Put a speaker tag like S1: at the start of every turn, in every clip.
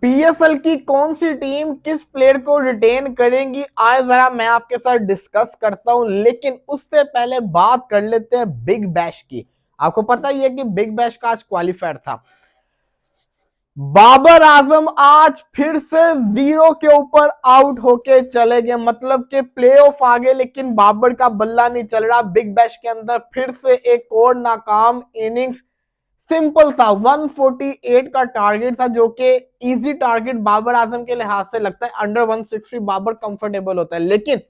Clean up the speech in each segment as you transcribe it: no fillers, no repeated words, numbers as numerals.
S1: PSL की कौन सी team किस प्लेयर को रिटेन करेंगी, आज जरा मैं आपके साथ डिस्कस करता हूं, लेकिन उससे पहले बात कर लेते हैं बिग बैश की। आपको पता ही है कि बिग बैश का आज क्वालिफायर था। बाबर आजम आज फिर से 0 के ऊपर आउट होके चले गए, मतलब कि प्लेऑफ आ गए, लेकिन बाबर का बल्ला नहीं चल रहा। बिग बैश के अंदर फिर से एक और नाकाम इनिंग्स। सिंपल था, 148 का टारगेट था, जो कि इजी टारगेट बाबर आजम के लिहाज से लगता है। अंडर 160 बाबर कंफर्टेबल होता है, लेकिन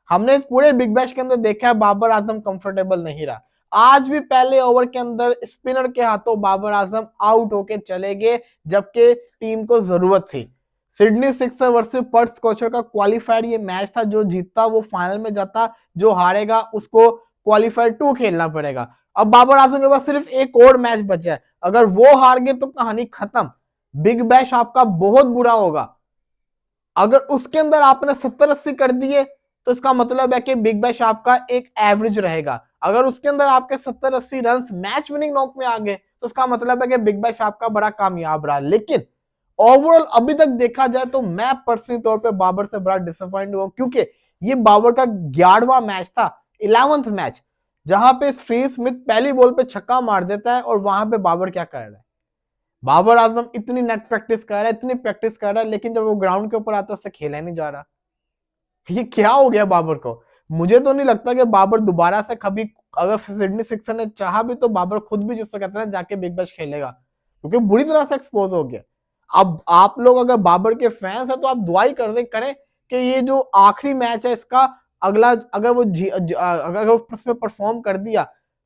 S1: हमने इस पूरे बिग बैश के अंदर देखा है बाबर आजम कंफर्टेबल नहीं रहा। आज भी पहले ओवर के अंदर स्पिनर के हाथों बाबर आजम आउट होके चले गए, जबकि टीम को जरूरत थी। Sydney sixer versus Perth Scorchers का क्वालिफायर ये मैच था, जो जीतता वो फाइनल में जाता, जो हारेगा उसको क्वालिफायर 2 खेलना पड़ेगा। अब बाबर आजम के पास सिर्फ एक और मैच बचा है, अगर वो हार गए तो कहानी खत्म। बिग बैश आपका बहुत बुरा होगा। अगर उसके अंदर आपने 70-80 कर दिए तो इसका मतलब है कि बिग बैश आपका एक एवरेज रहेगा। अगर उसके अंदर आपके 70-80 रन मैच विनिंग नॉक में आ गए तो इसका मतलब है कि बिग बैश आपका बड़ा कामयाब रहा। लेकिन ओवरऑल अभी तक देखा जाए तो मैं पर्सनली तौर पे बाबर से बड़ा डिसअपॉइंट हुआ, क्योंकि ये बाबर का 11वां मैच था, 11th मैच, जहां पे स्टीव स्मिथ पहली बॉल पे छक्का मार देता है और वहां पे बाबर क्या कर रहा है। बाबर आजम इतनी नेट प्रैक्टिस कर रहा है, इतनी प्रैक्टिस कर रहा है, लेकिन जब वो ग्राउंड के ऊपर आता है उससे खेला नहीं जा रहा। ये क्या हो गया बाबर को। मुझे तो नहीं लगता कि बाबर दोबारा से कभी, अगर सिडनी सिक्सर ने चाहा भी तो बाबर खुद भी, जिसको कहते हैं जाके बिग बैश खेलेगा, क्योंकि बुरी तरह से एक्सपोज हो गया। अब आप लोग अगर बाबर के फैंस हैं तो आप दुआई करें कि ये जो आखिरी मैच है इसका, अगला अगर वो अगर वो उसमें परफॉर्म कर दिया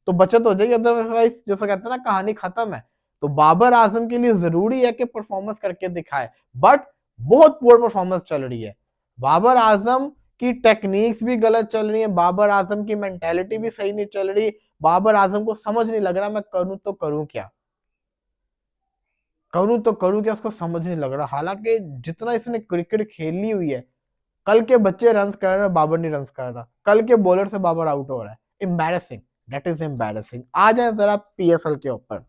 S1: तो बचत हो जाएगी, अदरवाइज जैसा कहते हैं ना कहानी खत्म है। तो बाबर आजम के लिए जरूरी है कि परफॉर्मेंस करके दिखाए, बट बहुत पुअर परफॉर्मेंस चल रही है। बाबर आजम की टेक्निक्स भी गलत चल रही है, बाबर आजम की मेंटेलिटी भी सही नहीं चल रही। बाबर आजम को समझ नहीं लग रहा मैं करूं तो करूं क्या, करूं तो करूं क्या, उसको समझ नहीं लग रहा। हालांकि जितना इसने क्रिकेट खेली हुई है, कल के बच्चे रन कर रहे हैं, बाबर नहीं रन कर रहा, कल के बॉलर से बाबर आउट हो रहा है। Embarrassing, that is embarrassing. आ जाए जरा पीएसएल के ऊपर।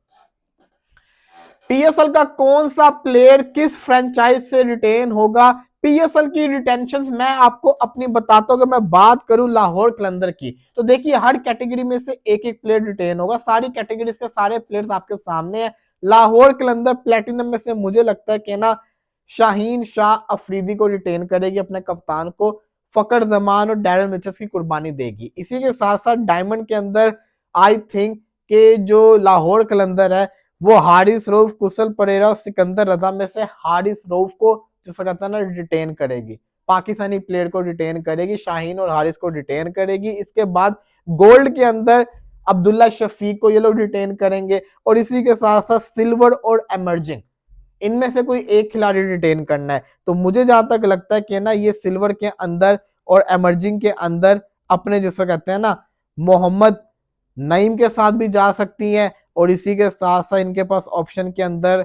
S1: पीएसएल का कौन सा प्लेयर किस फ्रेंचाइज से रिटेन होगा। पीएसएल की रिटेंशन मैं आपको अपनी बताता हूं। अगर मैं बात करूं लाहौर कलंदर की, तो देखिए हर कैटेगरी में से एक एक प्लेयर रिटेन होगा, सारी कैटेगरीज के सारे प्लेयर्स आपके सामने हैं। लाहौर कलंदर प्लेटिनम में से मुझे लगता है कि ना शाहीन शाह अफरीदी को रिटेन करेगी, अपने कप्तान को। फकर जमान और डैरन मिचेस की कुर्बानी देगी। इसी के साथ साथ डायमंड के अंदर आई थिंक के जो लाहौर कलंदर है वो हारिस रऊफ, कुशल परेरा और सिकंदर रजा में से हारिस रऊफ को जिसका कहता है ना रिटेन करेगी। पाकिस्तानी प्लेयर को रिटेन करेगी, शाहीन और हारिस को रिटेन करेगी। इसके बाद गोल्ड के अंदर अब्दुल्ला शफीक को ये लोग रिटेन करेंगे, और इसी के साथ साथ सिल्वर और एमर्जिंग, इनमें से कोई एक खिलाड़ी रिटेन करना है। तो मुझे जहां तक लगता है कि ना ये सिल्वर के अंदर और एमर्जिंग के अंदर अपने जिसको कहते हैं ना मोहम्मद नईम के साथ भी जा सकती हैं, और इसी के साथ साथ इनके पास ऑप्शन के अंदर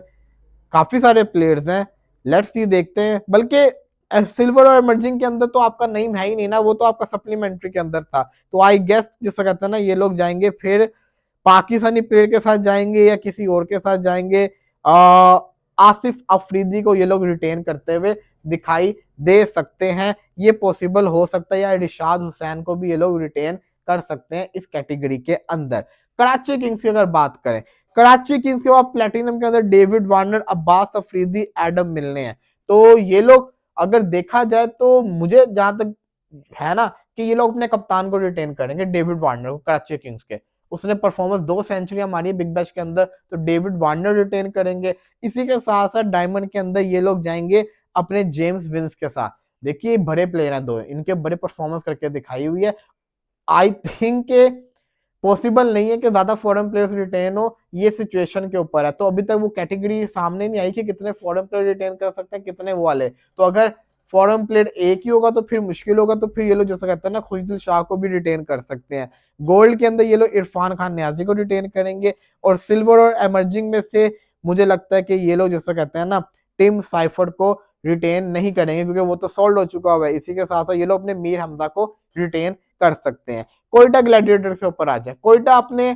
S1: काफी सारे प्लेयर्स हैं। लेट्स सी देखते हैं। बल्कि सिल्वर और इमर्जिंग के अंदर तो आपका नईम है ही नहीं ना, वो तो आपका सप्लीमेंट्री के अंदर था। तो आई गेस जिसको कहते हैं ना ये लोग जाएंगे फिर पाकिस्तानी प्लेयर के साथ जाएंगे या किसी और के साथ जाएंगे। आसिफ अफरीदी को ये लोग रिटेन करते हुए दिखाई दे सकते हैं, ये पॉसिबल हो सकता है, या रिशाद हुसैन को भी ये लोग रिटेन कर सकते हैं इस कैटेगरी के अंदर। कराची किंग्स की अगर बात करें, कराची किंग्स के बाद प्लेटिनम के अंदर David Warner, Abbas Afridi, Adam मिलने हैं। तो ये लोग अगर देखा जाए तो मुझे जहां तक है ना कि ये लोग अपने कप्तान को रिटेन करेंगे, डेविड वार्नर को, कराची किंग्स के। उसने परफॉर्मेंस 2 सेंचुरियां मारी है बिग बैश के अंदर, तो डेविड वार्नर रिटेन करेंगे। इसी के साथ साथ डायमंड के अंदर ये लोग जाएंगे अपने जेम्स विंस के साथ। देखिए बड़े प्लेयर हैं दो, इनके बड़े परफॉर्मेंस करके दिखाई हुई है। आई थिंक पॉसिबल नहीं है कि ज्यादा फॉरेन प्लेयर्स रिटेन हो, ये सिचुएशन के ऊपर है। तो अभी तक वो कैटेगरी सामने नहीं आई कि कितने फॉरेन प्लेयर रिटेन कर सकते हैं, कितने वो वाले। तो अगर फॉरेन प्लेयर एक ही होगा तो फिर मुश्किल होगा, तो फिर ये लोग जैसा कहते हैं ना खुशदिल शाह को भी रिटेन कर सकते हैं। गोल्ड के अंदर ये लोग इरफान खान न्याजी को रिटेन करेंगे, और सिल्वर और एमर्जिंग में से मुझे लगता है कि ये लोग जैसा कहते हैं ना टिम साइफर्ड को रिटेन नहीं करेंगे, क्योंकि वो तो सोल्ड हो चुका हुआ है। इसी के साथ साथ ये लोग अपने मीर हमजा को रिटेन कर सकते हैं। कोयटा ग्लैडिएटर के ऊपर आ जाए, कोयटा अपने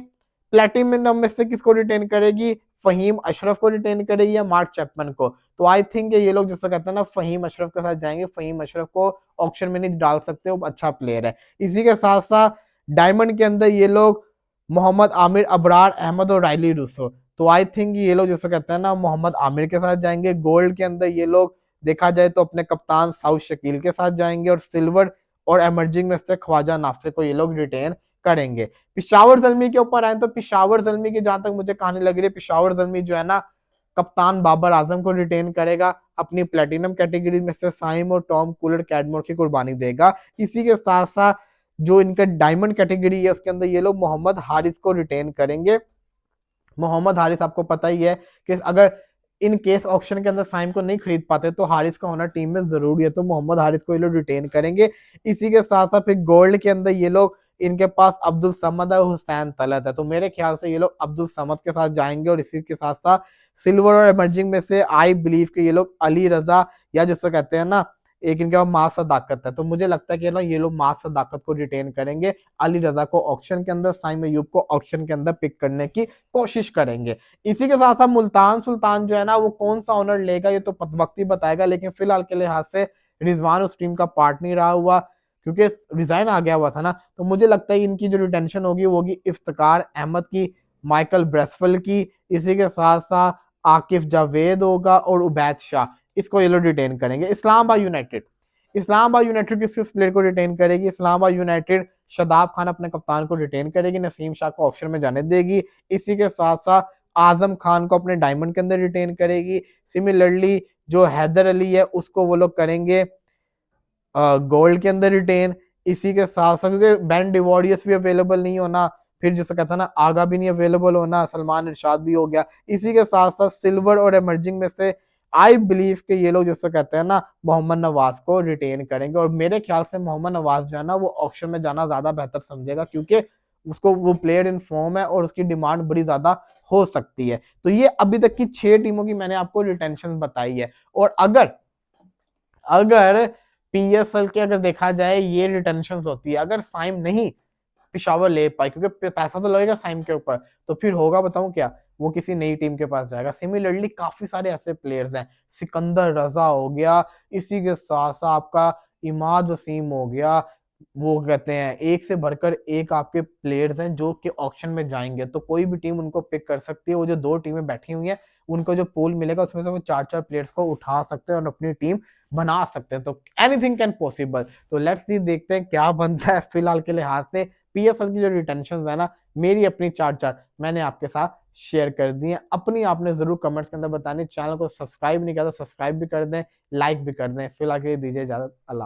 S1: प्लेटिनम में से किसको रिटेन करेगी, फहीम अशरफ को रिटेन करेगी या मार्क चैपमैन को। तो आई थिंक ये लोग जिसको कहते हैं ना फहीम अशरफ के साथ जाएंगे। फहीम अशरफ को ऑक्शन में नहीं डाल सकते, वो अच्छा प्लेयर है। इसी के साथ साथ डायमंड के अंदर ये लोग मोहम्मद आमिर, अबरार अहमद और राइली रूसो। तो आई थिंक ये लोग जिसको कहते हैं ना मोहम्मद आमिर के साथ जाएंगे। गोल्ड के अंदर ये लोग देखा जाए तो अपने कप्तान साउथ शकील के साथ जाएंगे, और सिल्वर और एमर्जिंग में से ख्वाजा नाफे को ये लोग रिटेन करेंगे। पिशावर जल्मी के ऊपर आए तो पिशावर जल्मी की जहां तक मुझे कहानी लग रही है, पिशावर जल्मी जो है ना कप्तान बाबर आजम को रिटेन करेगा। अपनी प्लेटिनम कैटेगरी में से साइम और टॉम कूलर कैडमोर की कुर्बानी देगा। इसी के साथ साथ जो इनका डायमंड कैटेगरी है उसके अंदर ये लोग मोहम्मद हारिस को रिटेन करेंगे। मोहम्मद हारिस आपको पता ही है कि अगर इन केस ऑक्शन के अंदर साइम को नहीं खरीद पाते तो हारिस का होना टीम में जरूरी है, तो मोहम्मद हारिस को ये लोग रिटेन करेंगे। इसी के साथ साथ फिर गोल्ड के अंदर ये लोग इनके पास अब्दुल समद है, हुसैन तलत है, तो मेरे ख्याल से ये लोग अब्दुल समद के साथ जाएंगे। और इसी के साथ साथ सिल्वर और इमर्जिंग में से आई बिलीव कि ये लोग अली रजा या जिसको कहते हैं ना एक इनके पास मास सदाकत है, तो मुझे लगता है कि ना ये लोग मास सदाकत को रिटेन करेंगे। अली रजा को ऑक्शन के अंदर, साइम अयूब को ऑक्शन के अंदर पिक करने की कोशिश करेंगे। इसी के साथ साथ मुल्तान सुल्तान जो है ना वो कौन सा ऑनर लेगा ये तो वक्त ही बताएगा, लेकिन फिलहाल के लिहाज से रिजवान उस टीम का पार्ट नहीं रहा हुआ क्योंकि रिजाइन आ गया हुआ था ना। तो मुझे लगता है इनकी जो रिटेंशन होगी वो होगी इफ्तिकार अहमद की, माइकल ब्रेसफेल की, इसी के साथ साथ आकिफ जावेद होगा और उबैद शाह, इसको ये लोग रिटेन करेंगे। इस्लामाबाद यूनाइटेड, इस्लामाबाद यूनाइटेड किस प्लेयर को रिटेन करेगी? इस्लामाबाद यूनाइटेड शादाब खान अपने कप्तान को रिटेन करेगी, नसीम शाह को ऑप्शन में जाने देगी। इसी के साथ साथ आजम खान को अपने डायमंड के अंदर रिटेन करेगी। सिमिलरली जो हैदर अली है उसको वो लोग करेंगे गोल्ड के अंदर रिटेन। इसी के साथ साथ क्योंकि बेन डिवॉरियस भी अवेलेबल नहीं होना, फिर जिसे कहता है ना आगा भी नहीं अवेलेबल होना, सलमान इरशाद भी हो गया। इसी के साथ साथ सिल्वर और इमर्जिंग में से आई बिलीव कि ये लोग जिसको कहते हैं ना मोहम्मद नवाज को रिटेन करेंगे। और मेरे ख्याल से मोहम्मद नवाज जो है ना वो ऑक्शन में जाना ज्यादा बेहतर समझेगा क्योंकि उसको वो प्लेयर इन फॉर्म है और उसकी डिमांड बड़ी ज्यादा हो सकती है। तो ये अभी तक की 6 टीमों की मैंने आपको रिटेंशन बताई है। और अगर अगर पीएसएल के अगर देखा जाए ये रिटेंशन होती है, अगर साइम नहीं पिशावर ले पाए क्योंकि पैसा तो लगेगा साइम के ऊपर, तो फिर होगा बताऊं क्या, वो किसी नई टीम के पास जाएगा। सिमिलरली काफी सारे ऐसे प्लेयर्स हैं, सिकंदर रजा हो गया, इसी के साथ साथ आपका इमाद वसीम हो गया, वो कहते हैं एक से भरकर एक आपके प्लेयर्स हैं जो कि ऑक्शन में जाएंगे, तो कोई भी टीम उनको पिक कर सकती है। वो जो 2 टीमें बैठी हुई हैं उनको जो पूल मिलेगा उसमें से वो 4-4 प्लेयर्स को उठा सकते हैं और अपनी टीम बना सकते हैं। तो एनीथिंग कैन पॉसिबल। तो लेट्स सी देखते हैं क्या बनता है। फिलहाल के लिहाज से पीएसएल की जो रिटेंशन है ना, मेरी अपनी 4 मैंने आपके साथ शेयर कर दी है। अपनी आपने जरूर कमेंट्स के अंदर बतानी। चैनल को सब्सक्राइब नहीं किया तो सब्सक्राइब भी कर दें, लाइक भी कर दें। फिलहाल के लिए दीजिए इजाजत, अल्लाह।